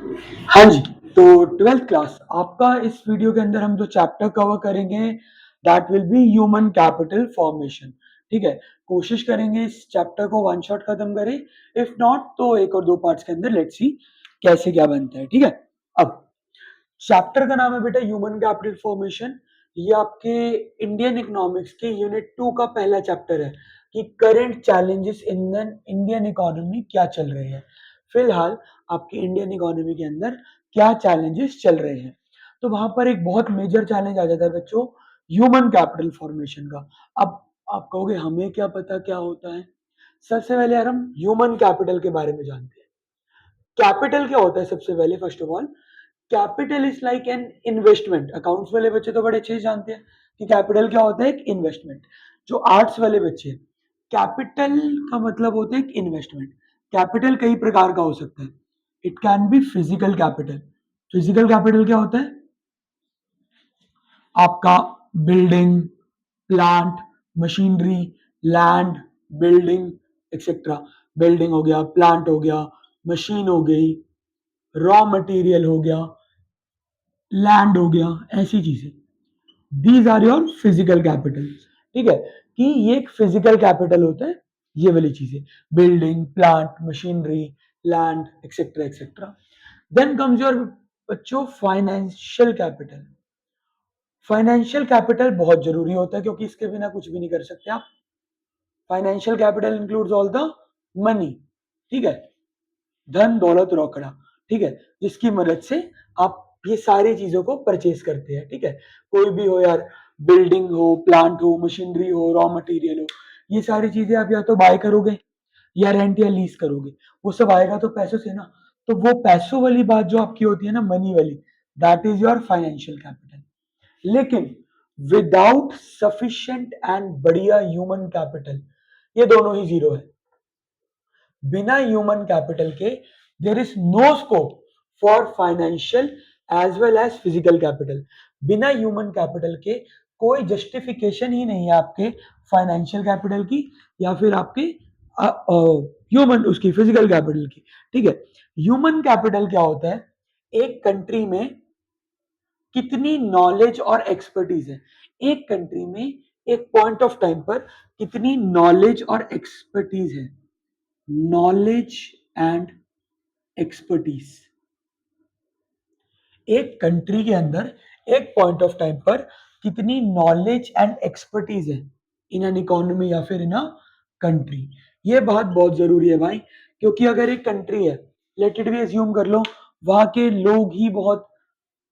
हाँ जी, तो 12th class आपका इस वीडियो के अंदर हम जो चैप्टर कवर करेंगे that will be human capital formation. ठीक है, कोशिश करेंगे इस चैप्टर को वन शॉट खत्म करें, इफ नॉट तो एक और दो पार्ट्स के अंदर लेट्स सी कैसे क्या बनता है। ठीक है, अब चैप्टर का नाम है बेटा ह्यूमन कैपिटल फॉर्मेशन। ये आपके इंडियन इकोनॉमिक्स के यूनिट 2 का पहला चैप्टर है कि current challenges in Indian economy क्या चल रहे हैं, फिलहाल आपकी इंडियन इकोनॉमी के अंदर क्या चैलेंजेस चल रहे हैं। तो वहां पर एक बहुत मेजर चैलेंज आ जाता है बच्चों, ह्यूमन कैपिटल फॉर्मेशन का। अब आप कहोगे हमें क्या पता क्या होता है। सबसे पहले यार हम ह्यूमन कैपिटल के बारे में जानते हैं। कैपिटल क्या होता है सबसे पहले, first of all capital is like an investment. Accounts वाले बच्चे तो बड़े अच्छे से जानते हैं कि कैपिटल क्या होता है, एक इन्वेस्टमेंट। जो आर्ट्स वाले बच्चे, कैपिटल का मतलब होता है एक इन्वेस्टमेंट। कैपिटल कई प्रकार का हो सकता है, it can be physical capital. Physical capital क्या होता है, आपका building, plant, machinery, land, building etcetera. Building हो गया, प्लांट हो गया, मशीन हो गई, रॉ मटेरियल हो गया, लैंड हो गया, ऐसी चीजें। These are your physical capital. ठीक है, कि ये एक फिजिकल कैपिटल होता है, ये वाली चीजें, building, plant, machinery, land etcetera etcetera. Then comes your बच्चों फाइनेंशियल कैपिटल। फाइनेंशियल कैपिटल बहुत जरूरी होता है क्योंकि इसके बिना कुछ भी नहीं कर सकते आप। Financial capital includes all the money. ठीक है, धन दौलत रोकड़ा। ठीक है, जिसकी मदद से आप ये सारी चीजों को परचेज करते हैं। ठीक है, कोई भी हो यार, बिल्डिंग हो, प्लांट हो, मशीनरी हो, रॉ मटेरियल हो, ये सारी चीजें आप या तो बाय करोगे या रेंट या लीज करोगे, वो सब आएगा तो पैसों से ना। तो वो पैसों वाली बात जो आपकी होती है ना, मनी वाली, that is your financial capital. लेकिन विदाउट सफिशिएंट एंड बढ़िया ह्यूमन कैपिटल, ये दोनों ही जीरो है। बिना ह्यूमन कैपिटल के there is no scope for financial as well as physical capital. बिना ह्यूमन कैपिटल के कोई जस्टिफिकेशन ही नहीं है आपके फाइनेंशियल कैपिटल की या फिर आपके ह्यूमन उसकी फिजिकल कैपिटल की। ठीक है, ह्यूमन कैपिटल क्या होता है, एक कंट्री में कितनी नॉलेज और एक्सपर्टीज है, एक कंट्री में एक पॉइंट ऑफ टाइम पर कितनी नॉलेज और एक्सपर्टीज है। नॉलेज एंड एक्सपर्टीज, एक कंट्री के अंदर एक पॉइंट ऑफ टाइम पर कितनी नॉलेज एंड एक्सपर्टीज है इन एन इकोनॉमी या फिर इन अ कंट्री। ये बात बहुत जरूरी है भाई, क्योंकि अगर एक कंट्री है, लेट इट बी एज्यूम कर लो, वहां के लोग ही बहुत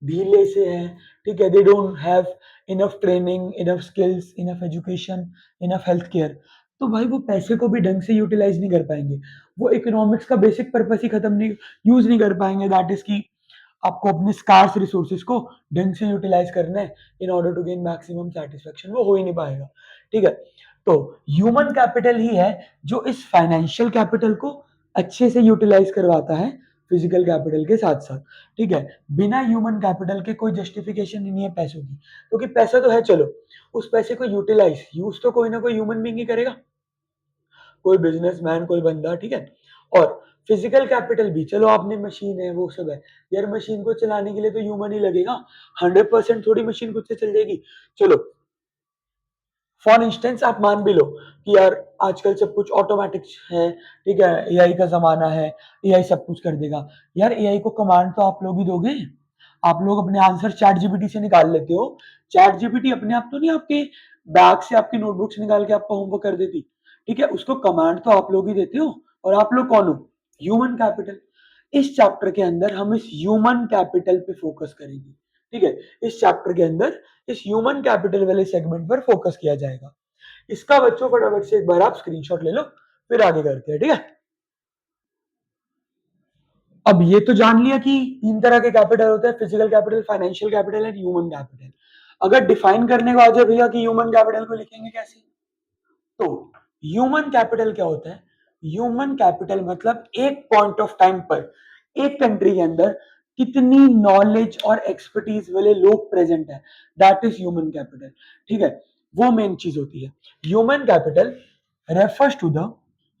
ढीले से हैं, ठीक है, they don't have enough training, enough skills, enough education, enough health care, तो भाई वो पैसे को भी ढंग से यूटिलाइज नहीं कर पाएंगे। वो इकोनॉमिक्स का बेसिक पर्पस ही खत्म नहीं, यूज नहीं कर पाएंगे। दैट इज की आपको अपने स्कार्स रिसोर्सेज को ढंग से यूटिलाइज करना है in order to gain maximum satisfaction, वो हो ही नहीं पाएगा। ठीक है, तो ह्यूमन कैपिटल ही है जो इस फाइनेंशियल कैपिटल को अच्छे से यूटिलाइज करवाता है फिजिकल कैपिटल के साथ साथ। ठीक है, बिना ह्यूमन कैपिटल के कोई जस्टिफिकेशन नहीं है पैसों की, क्योंकि पैसा तो है, चलो उस पैसे को यूटिलाइज यूज तो कोई ना कोई ह्यूमन बीइंग ही करेगा, कोई बिजनेसमैन, कोई बंदा। ठीक है, और फिजिकल कैपिटल भी, चलो आपने मशीन है वो सब है, यार मशीन को चलाने के लिए तो ह्यूमन ही लगेगा, 100% थोड़ी मशीन खुद से चल जाएगी। चलो फॉर इंस्टेंस आप मान भी लो कि यार आजकल सब कुछ ऑटोमेटिक है, ठीक है, एआई का जमाना है, एआई सब कुछ कर देगा। यार एआई को कमांड तो आप लोग ही दोगे, आप लोग अपने आंसर चैट जीपीटी से निकाल लेते हो। चैट जीपीटी अपने आप तो नहीं आपके बैग से आपकी नोटबुक से निकाल के आपका होमवर्क कर देती, ठीक है, उसको कमांड तो आप लोग ही देते हो। और आप लोग कौन हो, ह्यूमन कैपिटल। इस चैप्टर के अंदर हम इस ह्यूमन कैपिटल पे फोकस करेंगे। ठीक है, इस चैप्टर के अंदर इस ह्यूमन कैपिटल वाले सेगमेंट पर फोकस किया जाएगा। इसका बच्चों फटाफट से एक बार आप स्क्रीनशॉट ले लो, फिर आगे करते हैं। ठीक है, अब ये तो जान लिया कि तीन तरह के कैपिटल होते हैं, physical capital, financial capital and human capital. अगर डिफाइन करने को आ जाए भैया कि ह्यूमन कैपिटल को लिखेंगे कैसे, तो ह्यूमन कैपिटल क्या होता है, ह्यूमन कैपिटल मतलब एक पॉइंट ऑफ टाइम पर एक कंट्री के अंदर कितनी नॉलेज और एक्सपर्टीज वाले लोग प्रेजेंट है, दैट इज ह्यूमन कैपिटल। ठीक है, वो मेन चीज होती है। Human capital refers to the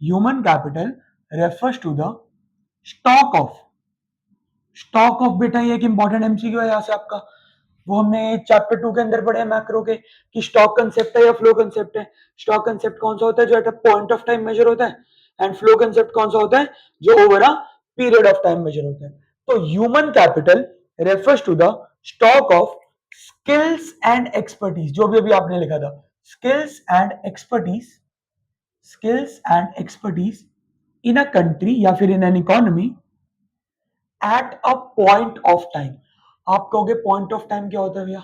human capital refers to the stock of stock of बेटा ये एक इंपॉर्टेंट एमसीक्यू है यहाँ से आपका, वो हमने चैप्टर 2 के अंदर पढ़े मैक्रो के कि स्टॉक कंसेप्ट है या फ्लो कंसेप्ट है। स्टॉक कंसेप्ट कौन सा होता है जो at a point of time measure होता है, एंड फ्लो कंसेप्ट कौन सा होता है जो over a period of time measure होता है। तो human capital refers to the stock of skills and expertise, जो भी अभी आपने लिखा था, skills and expertise, skills and expertise in a country या फिर in an economy at a point of time. आप कहोगे पॉइंट ऑफ टाइम क्या होता है भैया,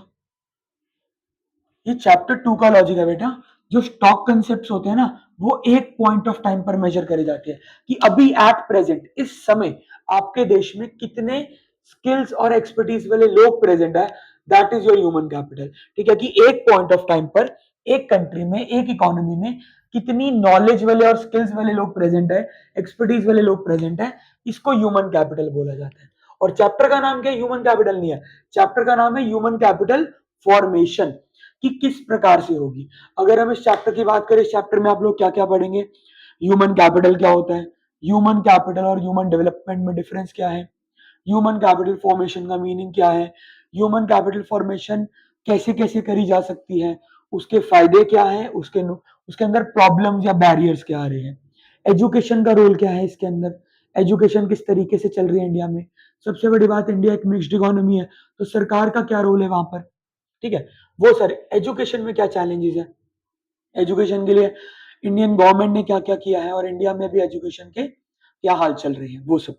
ये चैप्टर 2 का लॉजिक है बेटा। जो स्टॉक कंसेप्ट होते हैं ना वो एक पॉइंट ऑफ टाइम पर मेजर करे जाते हैं कि अभी एट प्रेजेंट इस समय आपके देश में कितने स्किल्स और एक्सपर्टीज वाले लोग प्रेजेंट है, that is your human capital. ठीक है कि एक पॉइंट ऑफ टाइम पर एक कंट्री में एक इकोनॉमी में कितनी नॉलेज वाले और स्किल्स वाले लोग प्रेजेंट है, एक्सपर्टीज वाले लोग प्रेजेंट है, इसको ह्यूमन कैपिटल बोला जाता है। और चैप्टर का नाम क्या है, ह्यूमन कैपिटल नहीं है, चैप्टर का नाम है ह्यूमन कैपिटल फॉर्मेशन, कि किस प्रकार से होगी। अगर हम इस चैप्टर की बात करें, इस चैप्टर में आप लोग क्या क्या पढ़ेंगे, ह्यूमन कैपिटल क्या होता है, ह्यूमन कैपिटल और ह्यूमन डेवलपमेंट में डिफरेंस क्या है, ह्यूमन कैपिटल फॉर्मेशन का मीनिंग क्या है, ह्यूमन कैपिटल फॉर्मेशन कैसे कैसे करी जा सकती है, उसके फायदे क्या है, उसके अंदर प्रॉब्लम्स या बैरियर्स क्या आ रहे हैं, एजुकेशन का रोल क्या है इसके अंदर, एजुकेशन किस तरीके से चल रही है इंडिया में। सबसे बड़ी बात, इंडिया एक मिक्स्ड इकोनॉमी है, तो सरकार का क्या रोल है वहां पर। ठीक है, वो सर एजुकेशन में क्या चैलेंजेस है, एजुकेशन के लिए इंडियन गवर्नमेंट ने क्या क्या किया है और इंडिया में भी एजुकेशन के क्या हाल चल रहे हैं वो सब।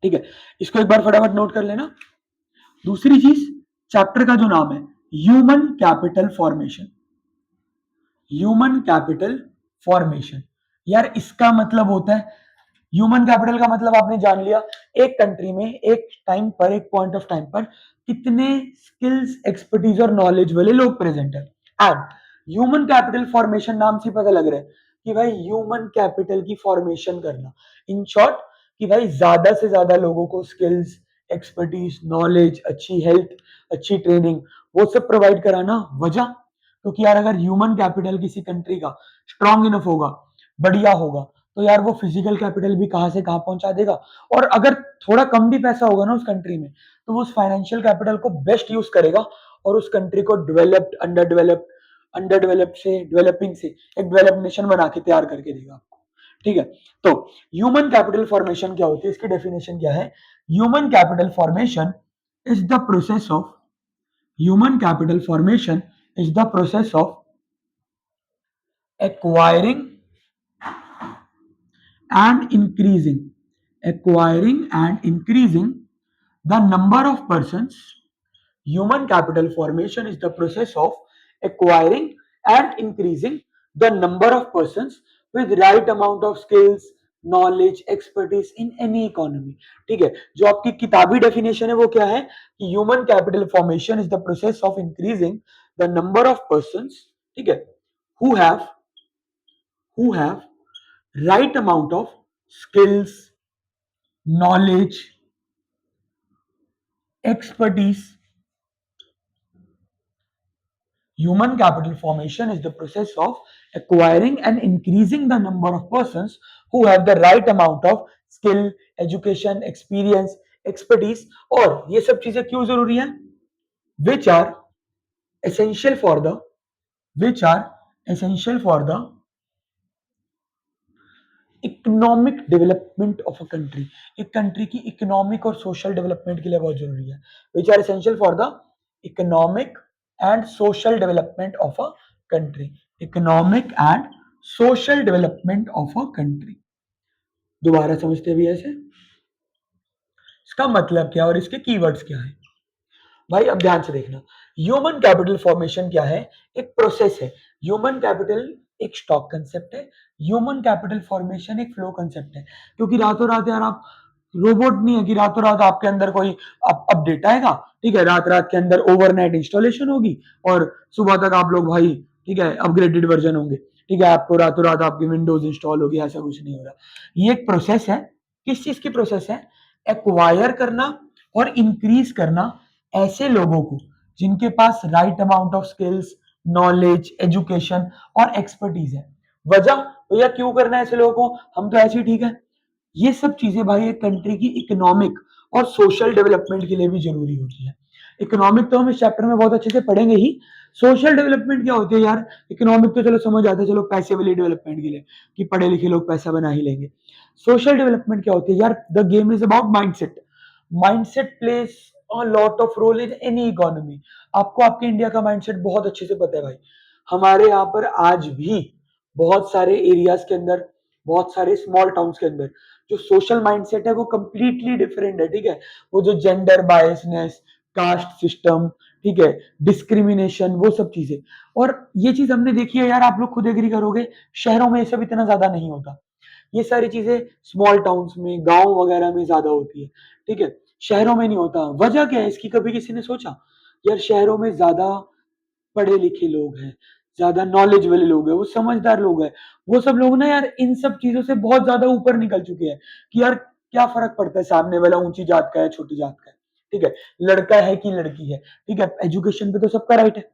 ठीक है, इसको एक बार फटाफट नोट कर लेना। दूसरी चीज, चैप्टर का जो नाम है human capital formation, human capital formation, यार इसका मतलब होता है, ह्यूमन कैपिटल का मतलब आपने जान लिया, एक कंट्री में एक टाइम पर एक पॉइंट ऑफ टाइम पर कितने स्किल्स एक्सपर्टीज और नॉलेज वाले लोग प्रेजेंट है। एंड ह्यूमन कैपिटल फॉर्मेशन नाम से पता लग रहा है कि भाई ह्यूमन कैपिटल की फॉर्मेशन करना, इन शॉर्ट कि भाई ज्यादा से ज्यादा लोगों को स्किल्स, एक्सपर्टीज, नॉलेज, अच्छी हेल्थ, अच्छी ट्रेनिंग वो सब प्रोवाइड कराना। वजह, क्योंकि यार अगर ह्यूमन कैपिटल किसी कंट्री का स्ट्रांग इनफ होगा, बढ़िया होगा, तो यार वो फिजिकल कैपिटल भी कहां से कहां पहुंचा देगा। और अगर थोड़ा कम भी पैसा होगा ना उस कंट्री में, तो वो उस फाइनेंशियल कैपिटल को बेस्ट यूज करेगा और उस कंट्री को डेवलप्ड, अंडर डेवलप्ड से डेवलपिंग से एक डेवलप्ड नेशन बना के तैयार करके देगा आपको। ठीक है, तो ह्यूमन कैपिटल फॉर्मेशन क्या होती है, इसकी डेफिनेशन क्या है, human capital formation is the process of, human capital formation is the process of acquiring and increasing the number of persons. Human capital formation is the process of acquiring and increasing the number of persons with right amount of skills, knowledge, expertise in any economy. ठीक है, जो आपकी किताबी definition है वो क्या है कि human capital formation is the process of increasing the number of persons, ठीक है, who have who have right amount of skills, knowledge, expertise. Human capital formation is the process of acquiring and increasing the number of persons who have the right amount of skill, education, experience, expertise. और ये सब चीजें क्यों जरूरी है, which are essential for the, which are essential for the economic development of a country, एक country की economic और सोशल डेवलपमेंट के लिए बहुत जरूरी है, which are essential for the economic and social development of a country, economic and social development of a country. दोबारा समझते भी ऐसे, इसका मतलब क्या और इसके कीवर्ड्स क्या है भाई, अब ध्यान से देखना। ह्यूमन कैपिटल फॉर्मेशन क्या है, एक प्रोसेस है। ह्यूमन कैपिटल एक स्टॉक कंसेप्ट है, ह्यूमन कैपिटल फॉर्मेशन एक फ्लो कंसेप्ट है। क्योंकि रातों रात यार आप रोबोट नहीं है कि रातों रात आपके अंदर कोई अपडेट आएगा, ठीक है, रात रात के अंदर ओवरनाइट इंस्टॉलेशन होगी और सुबह तक आप लोग भाई, ठीक है, अपग्रेडेड वर्जन होंगे, ठीक है, आपको रातों रात आपकी विंडोज इंस्टॉल होगी, ऐसा कुछ नहीं हो रहा। ये एक प्रोसेस है, किस चीज की प्रोसेस है, एक्वायर करना और इंक्रीज करना ऐसे लोगों को जिनके पास right amount of skills, knowledge, education और एक्सपर्टीज है। वजह, भैया क्यों करना है ऐसे लोगों को, हम तो ऐसे ही ठीक है। ये सब चीजें भाई एक कंट्री की इकोनॉमिक और सोशल डेवलपमेंट के लिए भी जरूरी होती है। इकोनॉमिक तो हम इस चैप्टर में बहुत अच्छे से पढ़ेंगे ही। सोशल डेवलपमेंट क्या होती है यार? इकोनॉमिक तो चलो समझ आता है, चलो पैसे वाली डेवलपमेंट के लिए कि पढ़े लिखे लोग पैसा बना ही लेंगे। सोशल डेवलपमेंट क्या होती है यार? The game is about mindset. Mindset plays a lot of role in any economy. आपको आपके इंडिया का माइंडसेट बहुत अच्छे से पता है भाई। हमारे यहाँ पर आज भी बहुत सारे एरियाज के अंदर, बहुत सारे स्मॉल टाउन्स के अंदर जो सोशल माइंडसेट है वो कंप्लीटली डिफरेंट है, ठीक है। वो जो जेंडर बायसनेस, कास्ट सिस्टम, ठीक है, डिस्क्रिमिनेशन, वो सब चीजें। और ये चीज हमने देखी है यार, आप लोग खुद एग्री करोगे, शहरों में ये सब इतना ज्यादा नहीं होता। ये सारी चीजें स्मॉल टाउन्स में, गांव वगैरह में ज्यादा होती है, ठीक है। शहरों में नहीं होता। वजह क्या है इसकी, कभी किसी ने सोचा? यार शहरों में ज्यादा पढ़े लिखे लोग हैं, ज्यादा नॉलेज वाले लोग हैं, वो समझदार लोग हैं। वो सब लोग ना यार इन सब चीजों से बहुत ज्यादा ऊपर निकल चुके हैं कि यार क्या फर्क पड़ता है सामने वाला ऊंची जात का है छोटी जात का है, ठीक है, लड़का है कि लड़की है, ठीक है। एजुकेशन पे तो सबका राइट है।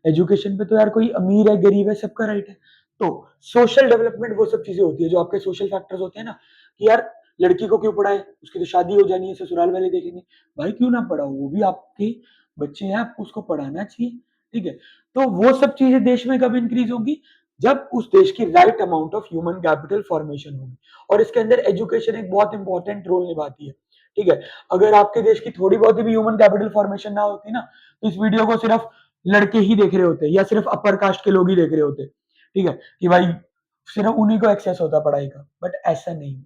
एजुकेशन पे तो यार कोई अमीर है गरीब है सबका राइट है। तो सोशल डेवलपमेंट वो सब चीजें होती है जो आपके सोशल फैक्टर्स होते हैं ना, कि यार लड़की को क्यों पढ़ाए, उसकी तो शादी हो जानी है, ससुराल वाले देखेंगे। भाई क्यों ना पढ़ाओ, वो भी आपके बच्चे हैं, आपको उसको पढ़ाना चाहिए, ठीक है। तो वो सब चीजें देश में कब इंक्रीज होंगी? जब उस देश की right amount of human capital formation होगी। और इसके अंदर एजुकेशन एक बहुत इंपॉर्टेंट रोल निभाती है, ठीक है। अगर आपके देश की थोड़ी बहुत भी ह्यूमन कैपिटल फॉर्मेशन ना होती ना, तो इस वीडियो को सिर्फ लड़के ही देख रहे होते या सिर्फ अपर कास्ट के लोग ही देख रहे होते, ठीक है, कि भाई सिर्फ उन्हीं को एक्सेस होता पढ़ाई का। बट ऐसा नहीं,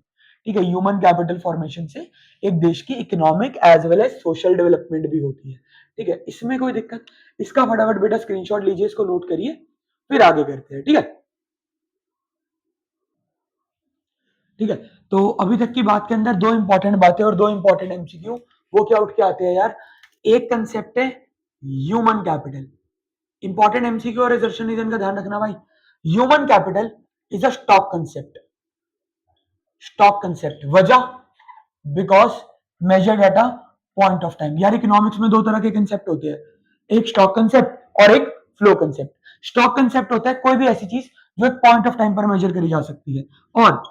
ठीक है। ह्यूमन कैपिटल फॉर्मेशन से एक देश की economic as well as social development भी होती है, ठीक है। इसमें कोई दिक्कत? इसका फटाफट बेटा स्क्रीनशॉट लीजिए, इसको नोट करिए, फिर आगे करते हैं, ठीक है। ठीक है, तो अभी तक की बात के अंदर दो इंपॉर्टेंट बातें और दो इंपॉर्टेंट एमसीक्यू वो क्या उठ के आते हैं यार? एक कंसेप्ट है ह्यूमन कैपिटल। इंपॉर्टेंट एमसीक्यू और रिजर्वेशन रीजन का ध्यान रखना भाई। Human capital is a stock concept. Stock concept, वजह because measured at a point of time. यार इकोनॉमिक्स में दो तरह के कंसेप्ट होते हैं, एक स्टॉक कंसेप्ट और एक फ्लो कंसेप्ट। स्टॉक कंसेप्ट होता है कोई भी ऐसी चीज जो एक पॉइंट ऑफ टाइम पर मेजर करी जा सकती है और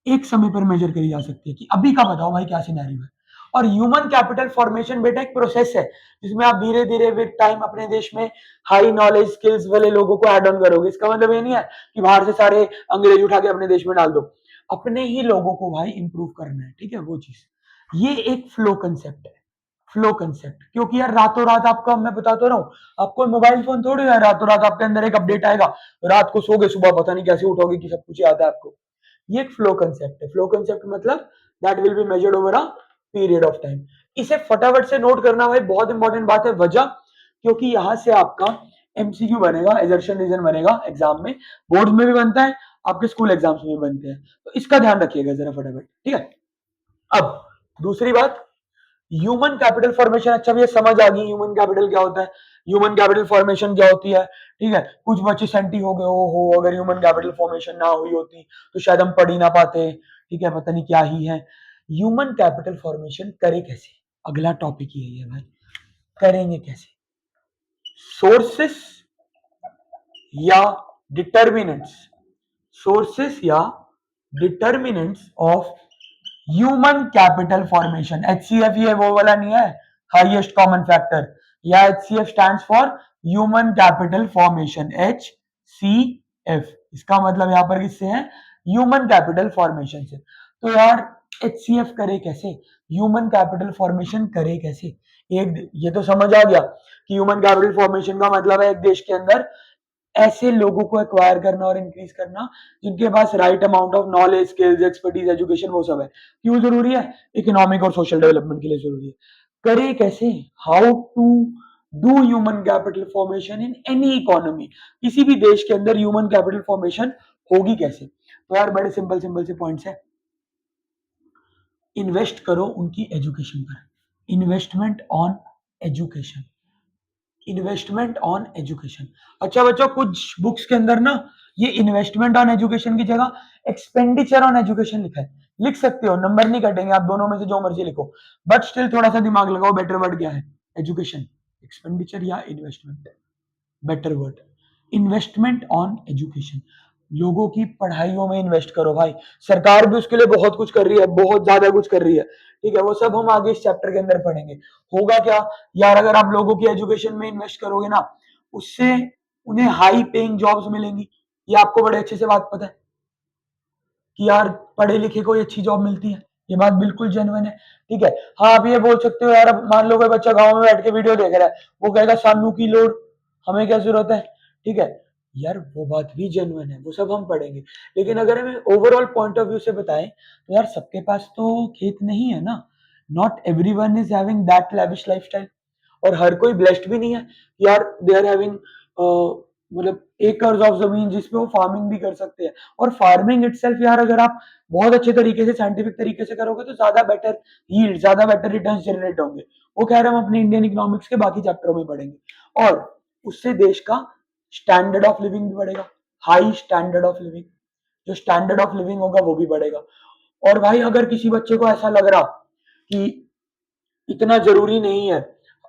एक समय पर मेजर करी जा सकती है कि अभी का बताओ भाई क्या सिनेरियो है। और ह्यूमन कैपिटल फॉर्मेशन बेटा एक प्रोसेस है जिसमें आप धीरे धीरे विद टाइम अपने देश में हाई नॉलेज स्किल्स वाले लोगों को ऐड ऑन करोगे। इसका मतलब ये नहीं है कि बाहर से सारे अंग्रेज उठा के अपने देश में डाल दो, अपने ही लोगों को भाई इंप्रूव करना है, ठीक है, वो चीज। ये एक फ्लो कंसेप्ट है। फ्लो कंसेप्ट, क्योंकि यार रातों रात आपका, मैं बताता रहा हूँ, आपको मोबाइल फोन थोड़ी है रातों रात आपके अंदर एक अपडेट आएगा, रात को सोगे सुबह पता नहीं कैसे उठोगे कि सब कुछ आता है आपको। ये एक फ्लो कंसेप्ट है। फ्लो कंसेप्ट मतलब that will be measured over a period of time. इसे फटाफट से नोट करना भाई, बहुत इंपॉर्टेंट बात है। वजह, क्योंकि यहां से आपका एमसीक्यू बनेगा, एजर्शन रीजन बनेगा एग्जाम में, बोर्ड में भी बनता है, आपके स्कूल एग्जाम्स में भी बनते हैं। तो इसका ध्यान रखिएगा जरा फटाफट, ठीक है। अब दूसरी बात, ह्यूमन कैपिटल फॉर्मेशन। अच्छा भैया समझ आ गई ह्यूमन कैपिटल क्या होता है, ह्यूमन कैपिटल फॉर्मेशन क्या होती है, ठीक है। कुछ बच्चे सेंटी हो गए हो, अगर ह्यूमन कैपिटल फॉर्मेशन ना हुई होती तो शायद हम पढ़ ही ना पाते, ठीक है, पता नहीं क्या ही है। ह्यूमन कैपिटल फॉर्मेशन करे कैसे, अगला टॉपिक यही है भाई, करेंगे कैसे? सोर्सेस या डिटर्मिनेंट्स, सोर्सेस या determinants of human capital formation. HCF ये वो वाला नहीं है, हाईएस्ट कॉमन फैक्टर, या HCF stands for human capital formation, HCF. इसका मतलब यहां पर किससे है? ह्यूमन कैपिटल फॉर्मेशन से। तो यार एचसीएफ करे कैसे, ह्यूमन कैपिटल फॉर्मेशन करे कैसे? एक ये तो समझ आ गया कि ह्यूमन कैपिटल फॉर्मेशन का मतलब है एक देश के अंदर ऐसे लोगों को एक्वायर करना और इंक्रीज करना जिनके पास right amount of knowledge skills expertise education वो सब है। क्यों जरूरी है? इकोनॉमिक और सोशल डेवलपमेंट के लिए जरूरी है। करे कैसे? How to do human capital formation in any economy. किसी भी देश के अंदर ह्यूमन कैपिटल फॉर्मेशन होगी कैसे? तो यार बड़े सिंपल सिंपल से पॉइंट्स है। इन्वेस्ट करो उनकी एजुकेशन पर, investment on education, investment on education. अच्छा बच्चों कुछ बुक्स के अंदर ना ये इन्वेस्टमेंट ऑन एजुकेशन की जगह एक्सपेंडिचर ऑन एजुकेशन लिखा है। लिख सकते हो, नंबर नहीं कटेंगे, आप दोनों में से जो मर्जी लिखो, बट स्टिल थोड़ा सा दिमाग लगाओ, बेटर वर्ड क्या है? एजुकेशन, एक्सपेंडिचर या investment, better word investment on education. लोगों की पढ़ाइयों में इन्वेस्ट करो भाई। सरकार भी उसके लिए बहुत कुछ कर रही है, बहुत ज्यादा कुछ कर रही है, ठीक है, वो सब हम आगे इस चैप्टर के अंदर पढ़ेंगे। होगा क्या यार, अगर आप लोगों की एजुकेशन में इन्वेस्ट करोगे ना, उससे उन्हें हाई पेइंग जॉब्स मिलेंगी। ये आपको बड़े अच्छे से बात पता है कि यार पढ़े लिखे को अच्छी जॉब मिलती है, ये बात बिल्कुल जेन्युइन है, ठीक है। हाँ, आप ये बोल सकते हो यार, अब मान लो कोई बच्चा गांव में बैठ के वीडियो देख रहा है, वो कहेगा सानू की लोड, हमें क्या जरूरत है, ठीक है। यार वो बात भी जेन्युइन है, वो सब हम पढ़ेंगे। लेकिन अगर हमें ओवरऑल पॉइंट ऑफ व्यू से बताएं तो यार सबके पास तो खेत नहीं है ना। Not everyone is having that lavish lifestyle, और हर कोई ब्लेस्ड भी नहीं है यार, दे आर हैविंग मतलब एकर्स ऑफ जमीन जिसपे वो फार्मिंग भी कर सकते हैं। और फार्मिंग इटसेल्फ यार, अगर आप बहुत अच्छे तरीके से साइंटिफिक तरीके से करोगे तो ज्यादा बेटर यील्ड, ज्यादा बेटर रिटर्न्स जनरेट होंगे। वो कह रहे हैं हम अपने इंडियन इकोनॉमिक्स के बाकी चैप्टरों में पढ़ेंगे, और उससे देश का स्टैंडर्ड ऑफ लिविंग भी बढ़ेगा, हाई स्टैंडर्ड ऑफ लिविंग, जो स्टैंडर्ड ऑफ लिविंग होगा वो भी बढ़ेगा। और भाई अगर किसी बच्चे को ऐसा लग रहा कि इतना जरूरी नहीं है,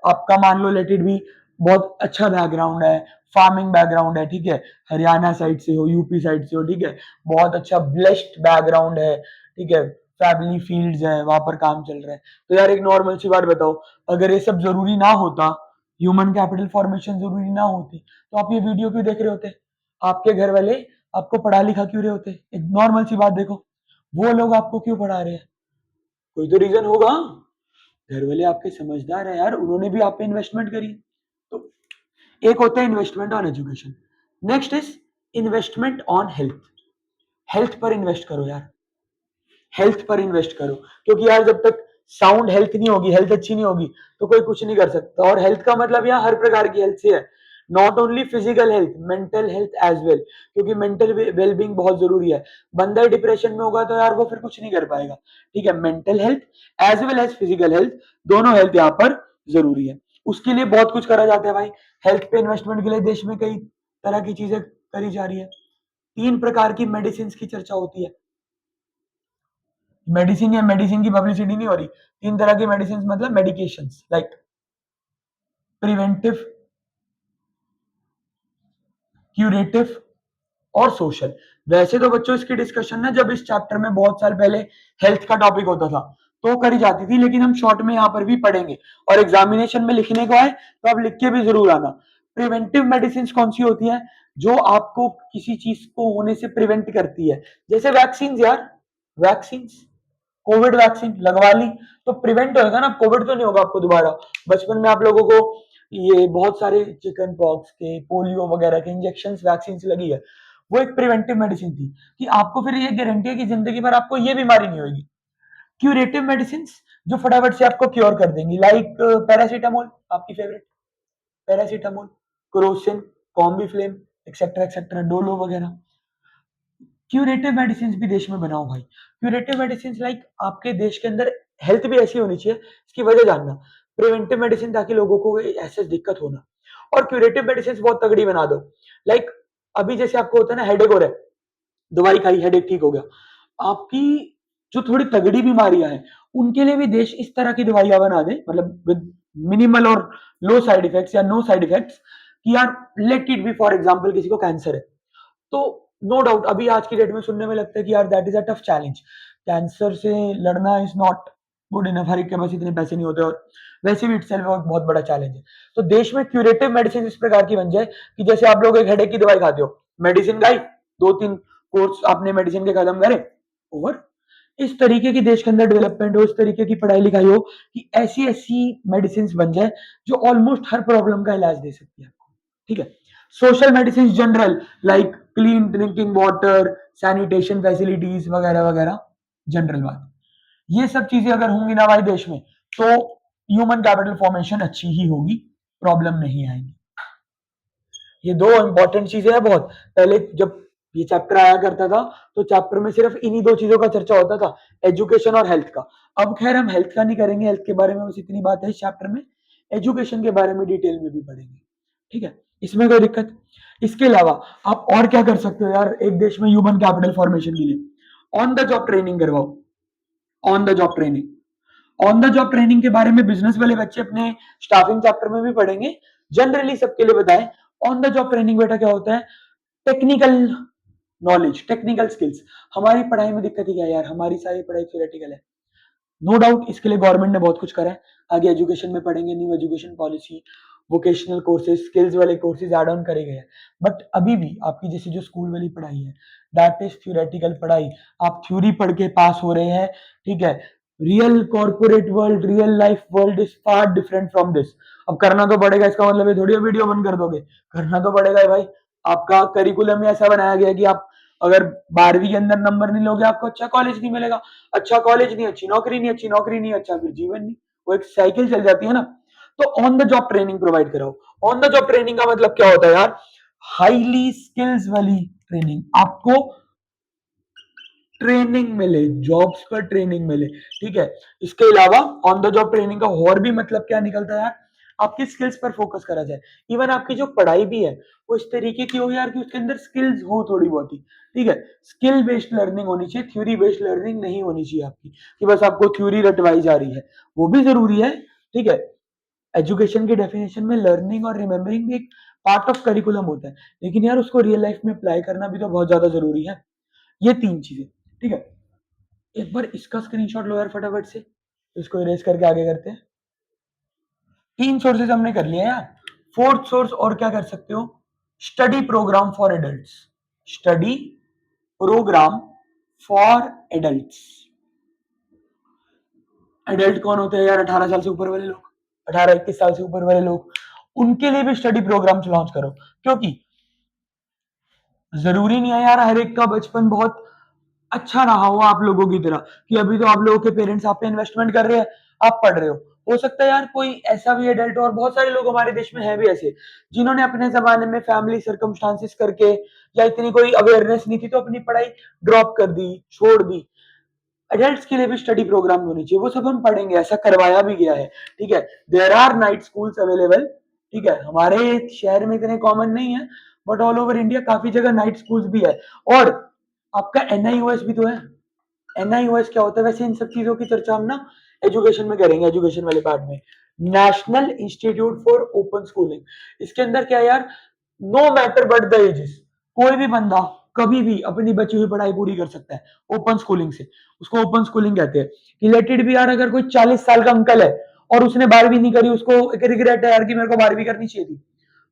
आपका मान लो लेट इट बी बहुत अच्छा बैकग्राउंड है, फार्मिंग बैकग्राउंड है, ठीक है, हरियाणा साइड से हो, यूपी साइड से हो, ठीक है, बहुत अच्छा ब्लेस्ड बैकग्राउंड है, ठीक है, फैमिली फील्ड्स है, वहां पर काम चल रहा है, तो यार एक नॉर्मल सी बात बताओ, अगर ये सब जरूरी ना होता, ह्यूमन कैपिटल फॉर्मेशन जरूरी ना होती, तो आप ये वीडियो क्यों देख रहे होते, आपके घर वाले आपको पढ़ा लिखा क्यों रहे होते, एक नॉर्मल सी बात देखो, वो लोग आपको क्यों पढ़ा रहे हैं, कोई तो रीजन होगा। घर वाले आपके समझदार है यार, उन्होंने भी आप पे इन्वेस्टमेंट करी। तो एक होता है investment on education, next is investment on health. Health पर इन्वेस्ट करो यार, हेल्थ पर इन्वेस्ट करो, क्योंकि यार जब तक साउंड हेल्थ नहीं होगी, हेल्थ अच्छी नहीं होगी, तो कोई कुछ नहीं कर सकता। और हेल्थ का मतलब यहाँ हर प्रकार की हेल्थ से है, not only physical health, mental health as well, क्योंकि मेंटल वेलबींग बहुत जरूरी है। बंदा डिप्रेशन में होगा तो यार वो फिर कुछ नहीं कर पाएगा, ठीक है। Mental health as well as physical health, दोनों हेल्थ यहाँ पर जरूरी है। उसके लिए बहुत कुछ करा जाता है भाई, हेल्थ पे इन्वेस्टमेंट के लिए देश में कई तरह की चीजें करी जा रही है। 3 प्रकार की मेडिसिन की चर्चा होती है, मेडिसिन या मेडिसिन की पब्लिसिटी नहीं हो रही, 3 तरह की मेडिसिन मतलब मेडिकेशन, लाइक प्रिवेंटिव, क्यूरेटिव और सोशल। वैसे तो बच्चों इसकी डिस्कशन ना जब इस चैप्टर में बहुत साल पहले हेल्थ का टॉपिक होता था तो करी जाती थी, लेकिन हम शॉर्ट में यहाँ पर भी पढ़ेंगे, और एग्जामिनेशन में लिखने को आए तो आप लिख के भी जरूर आना। प्रिवेंटिव मेडिसिन कौन सी होती है, जो आपको किसी चीज को होने से प्रिवेंट करती है, जैसे वैक्सीन यार, वैक्सीन, कोविड वैक्सीन लगवा ली तो प्रिवेंट होगा ना, कोविड तो नहीं होगा आपको दोबारा। बचपन में आप लोगों को ये बहुत सारे चिकन पॉक्स के, पोलियो वगैरह के इंजेक्शन वैक्सीन लगी है, वो एक प्रिवेंटिव मेडिसिन थी कि आपको फिर ये गारंटी है कि जिंदगी भर आपको ये बीमारी नहीं होगी। क्यूरेटिव मेडिसिन जो फटाफट से आपको क्योर कर देंगी, लाइक पैरासीटामोल, आपकी favourite paracetamol, Crocin, Combiflam, etcetera etcetera, Dolo वगैरह। क्यूरेटिव मेडिसिन भी देश में बनाओ भाई। क्यूरेटिव मेडिसिन लाइक आपके देश के अंदर हेल्थ भी ऐसी होनी चाहिए, इसकी वजह जानना। प्रिवेंटिव मेडिसिन ताकि लोगों को ऐसे दिक्कत होना, और क्यूरेटिव मेडिसिन बहुत तगड़ी बना दो, लाइक अभी जैसे आपको होता है ना हेडेक हो रहा है, दवाई खाई हेडेक ठीक हो गया, आपकी जो थोड़ी तगड़ी बीमारियां हैं उनके लिए भी देश इस तरह की दवाइयां बना दे, मतलब विद मिनिमल और लो साइड इफेक्ट्स या नो साइड इफेक्ट्स, कि यार let it be for example किसी को कैंसर है, तो नो डाउट अभी आज की डेट में सुनने में लगता है कि यार that is a tough challenge, cancer से लड़ना इज नॉट गुड इनफ, हर एक के पास इतने पैसे नहीं होते, और वैसे भी इटसेल्फ बहुत बड़ा चैलेंज है। तो देश में क्यूरेटिव मेडिसिन इस प्रकार की बन जाए कि जैसे आप लोग एक हेडेक की दवाई खाते हो, मेडिसिन खाई, 2-3 कोर्स आपने मेडिसिन के खत्म करे, ओवर। इस तरीके की देश के अंदर डेवलपमेंट हो, इस तरीके की पढ़ाई लिखाई हो कि ऐसी ऐसी मेडिसिन बन जाए जो ऑलमोस्ट हर प्रॉब्लम का इलाज दे सकती है आपको, ठीक है। Social medicine general, like clean drinking water, sanitation facilities वगैरह वगैरह, जनरल बात। ये सब चीजें अगर होंगी ना भाई देश में, तो ह्यूमन कैपिटल फॉर्मेशन अच्छी ही होगी, प्रॉब्लम नहीं आएगी। ये दो इंपॉर्टेंट चीजें हैं बहुत। पहले जब ये चैप्टर आया करता था तो चैप्टर में सिर्फ इन्हीं 2 चीजों का चर्चा होता था, एजुकेशन और हेल्थ का। अब खैर हम हेल्थ का नहीं करेंगे, हेल्थ के बारे में बस इतनी बात है इस चैप्टर में, एजुकेशन के बारे में डिटेल में भी पढ़ेंगे, ठीक है, इसमें कोई दिक्कत। इसके अलावा आप और क्या कर सकते हो यार एक देश में ह्यूमन कैपिटल फॉर्मेशन के लिए, ऑन द जॉब ट्रेनिंग करवाओ। On the job training, on the job training के बारे में बिजनेस वाले बच्चे अपने स्टाफिंग चैप्टर में भी पढ़ेंगे, जनरली सबके लिए बताएं। ऑन द जॉब ट्रेनिंग बेटा क्या होता है, टेक्निकल नॉलेज, टेक्निकल स्किल्स। हमारी पढ़ाई में दिक्कत ही क्या है यार, हमारी सारी पढ़ाई थ्योरेटिकल है। नो डाउट इसके लिए गवर्नमेंट ने बहुत कुछ करा है, आगे एजुकेशन में पढ़ेंगे, new education policy, vocational courses, skills वाले कोर्सेज ऐड ऑन करे गए हैं। बट अभी भी आपकी जैसे जो स्कूल वाली पढ़ाई है, दैट इज थ्योरेटिकल पढ़ाई। आप थ्योरी पढ़ के पास हो रहे हैं, ठीक है। Real corporate world, real life world is far different from this. अब करना तो पड़ेगा, इसका मतलब ये थोड़ी वीडियो बंद कर दोगे, करना तो पड़ेगा भाई। आपका करिकुलम ही ऐसा बनाया गया कि आप अगर 12वीं के अंदर नंबर नहीं लोगे, आपको अच्छा कॉलेज नहीं मिलेगा, अच्छा कॉलेज नहीं, अच्छी नौकरी नहीं, अच्छी नौकरी नहीं, अच्छा फिर जीवन नहीं। वो एक साइकिल चल जाती है ना। तो on the job training provide कराओ। ऑन द जॉब ट्रेनिंग का मतलब क्या होता है यार, हाईली स्किल्स वाली ट्रेनिंग, आपको ट्रेनिंग मिले, जॉब्स पर ट्रेनिंग मिले, ठीक है। इसके अलावा ऑन द जॉब ट्रेनिंग का और भी मतलब क्या निकलता है यार, आपकी स्किल्स पर फोकस करा जाए। इवन आपकी जो पढ़ाई भी है वो इस तरीके की हो यार कि उसके अंदर स्किल्स हो थोड़ी बहुत ही, ठीक है। स्किल बेस्ड लर्निंग होनी चाहिए, थ्योरी बेस्ड लर्निंग नहीं होनी चाहिए आपकी कि बस आपको थ्योरी रटवाई जा रही है। वो भी जरूरी है, ठीक है। एजुकेशन के डेफिनेशन में लर्निंग और रिमेम्बरिंग भी एक पार्ट ऑफ करिकुलम होता है, लेकिन यार उसको रियल लाइफ में अप्लाई करना भी तो बहुत ज्यादा जरूरी है। ये 3 चीजें, ठीक है। एक बार इसका स्क्रीनशॉट लो यार फटाफट से, इसको इरेज करके आगे करते हैं। 3 सोर्सेज हमने कर लिए यार। फोर्थ सोर्स और क्या कर सकते हो, study programme for adults. Study programme for adults. Adult कौन होते हैं यार, 18 साल से ऊपर वाले लोग, 18-21 साल से ऊपर वाले लोग, उनके लिए भी स्टडी प्रोग्राम्स लॉन्च करो। क्योंकि जरूरी नहीं है यार हर एक का बचपन बहुत अच्छा रहा हो आप लोगों की तरह, कि अभी तो आप लोगों के पेरेंट्स आप पे इन्वेस्टमेंट कर रहे हैं, आप पढ़ रहे हो सकता है यार कोई ऐसा भी एडल्ट, और बहुत सारे लोग हमारे देश में हैं भी ऐसे, जिन्होंने अपने जमाने में फैमिली सर्कमस्टांसिस करके या इतनी कोई अवेयरनेस नहीं थी तो अपनी पढ़ाई ड्रॉप कर दी, छोड़ दी। एडल्ट्स के लिए भी स्टडी प्रोग्राम होने चाहिए, वो सब हम पढ़ेंगे, ऐसा करवाया भी गया है, ठीक है। There are night schools available, ठीक है। हमारे शहर में इतने कॉमन नहीं है, बट ऑल ओवर इंडिया काफी जगह नाइट स्कूल्स भी है। और आपका एनआईओएस भी तो है। एनआईओएस क्या होता है वैसे, इन सब चीजों की चर्चा हम ना एजुकेशन में करेंगे, एजुकेशन वाले पार्ट में। National institute for open schooling, इसके अंदर क्या है यार, no matter but the ages, कोई भी बंदा कभी भी अपनी बची हुई पढ़ाई पूरी कर सकता है ओपन स्कूलिंग से। उसको ओपन स्कूलिंग कहते हैं। रिलेटेड भी यार, अगर कोई 40 साल का अंकल है और उसने 12वीं नहीं करी, उसको एक रिग्रेट है यार कि मेरे को 12वीं करनी चाहिए थी,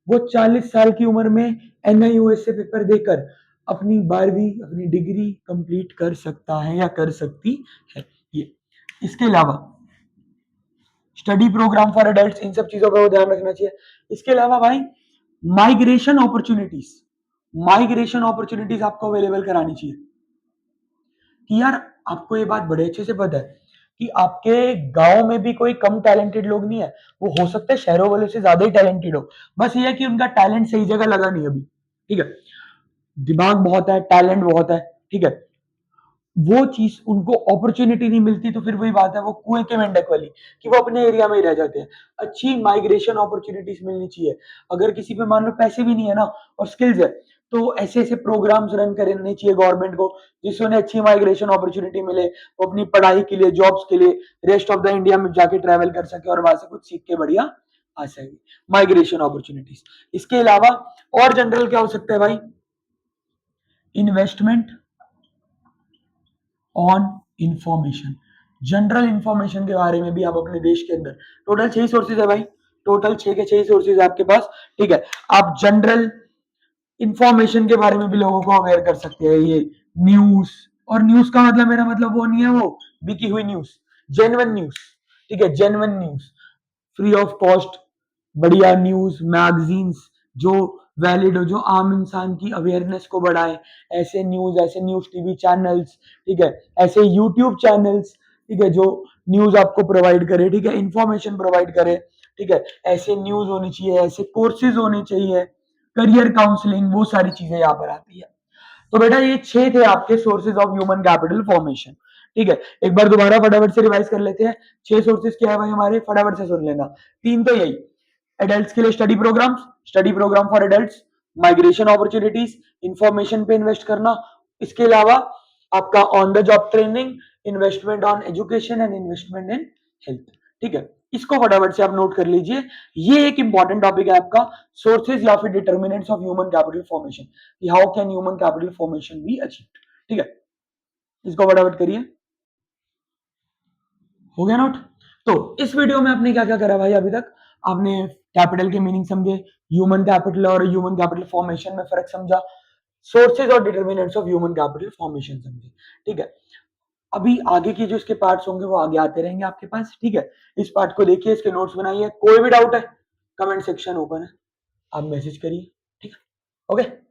वो 40 साल की उम्र में एनआईओएस से पेपर देकर अपनी 12वीं अपनी डिग्री कंप्लीट कर सकता है या कर सकती है। ये इसके अलावा स्टडी प्रोग्राम फॉर एडल्ट्स, इन सब चीजों का ध्यान रखना चाहिए। इसके अलावा भाई माइग्रेशन अपॉर्चुनिटीज, माइग्रेशन अपॉर्चुनिटीज आपको अवेलेबल करानी चाहिए। कि यार आपको ये बात बड़े अच्छे से पता है कि आपके गांव में भी कोई कम टैलेंटेड लोग नहीं है, वो हो सकता है शहरों वालों से ज्यादा ही टैलेंटेड हो, बस ये है कि उनका टैलेंट सही जगह लगा नहीं अभी, ठीक है। दिमाग बहुत है, टैलेंट बहुत है, ठीक है, वो चीज उनको अपॉर्चुनिटी नहीं मिलती, तो फिर वही बात है, वो कुएं के मेंढक वाली, कि वो अपने एरिया में ही रह जाते हैं। अच्छी माइग्रेशन अपॉर्चुनिटीज मिलनी चाहिए। अगर किसी पे मान लो पैसे भी नहीं है ना और स्किल्स है, तो ऐसे ऐसे प्रोग्राम्स रन करने चाहिए गवर्नमेंट को, जिससे उन्हें अच्छी माइग्रेशन अपॉर्चुनिटी मिले, वो अपनी पढ़ाई के लिए, जॉब्स के लिए रेस्ट ऑफ द इंडिया में जाके ट्रेवल कर सके और वहां से कुछ सीख के बढ़िया आ सके। Migration opportunities. इसके अलावा और जनरल क्या हो सकता है भाई, investment on information. General information के बारे में भी आप अपने देश के अंदर, टोटल 6 सोर्सेज है भाई, टोटल 6 के 6 सोर्सेज आपके पास, ठीक है। आप जनरल इंफॉर्मेशन के बारे में भी लोगों को अवेयर कर सकते हैं। ये न्यूज, और न्यूज का मतलब मेरा मतलब वो नहीं है वो बिकी हुई न्यूज, जेन्युइन न्यूज, ठीक है, genuine news, free of cost, बढ़िया न्यूज मैगजीन्स जो वैलिड हो, जो आम इंसान की अवेयरनेस को बढ़ाए, ऐसे न्यूज, ऐसे न्यूज टीवी चैनल्स, ठीक है, ऐसे यूट्यूब चैनल्स, ठीक है, जो न्यूज आपको प्रोवाइड करे, ठीक है, इंफॉर्मेशन प्रोवाइड करे, ठीक है। ऐसे न्यूज होनी चाहिए, ऐसे कोर्सेज होने चाहिए, करियर काउंसलिंग, वो सारी चीजें यहाँ पर आती है। तो बेटा ये 6 थे आपके sources of human capital formation, ठीक है। एक बार दोबारा फटाफट से रिवाइज कर लेते हैं। 6 सोर्सेज क्या है भाई हमारे, फटाफट से सुन लेना। 3 तो यही, एडल्ट्स के लिए study programmes, study programme for adults, migration opportunities, information पे इन्वेस्ट करना, इसके अलावा आपका on the job training, investment on education and investment in health, ठीक है, इसको फटाफट से आप नोट कर लीजिए। ये एक इंपॉर्टेंट टॉपिक है आपका, सोर्सेज या फिर determinants of human capital formation, कि how can human capital formation be achieved. ठीक है, इसको फटाफट करिए। हो गया नोट। तो इस वीडियो में आपने क्या क्या करा भाई? अभी तक आपने कैपिटल के मीनिंग समझे, ह्यूमन कैपिटल और ह्यूमन कैपिटल फॉर्मेशन में फर्क समझा, सोर्सेज और determinants of human capital formation समझे। ठीक है, अभी आगे की जो इसके पार्ट्स होंगे वो आगे आते रहेंगे आपके पास। ठीक है, इस पार्ट को देखिए, इसके नोट्स बनाइए, कोई भी डाउट है कमेंट सेक्शन ओपन है, आप मैसेज करिए। ठीक है, ओके।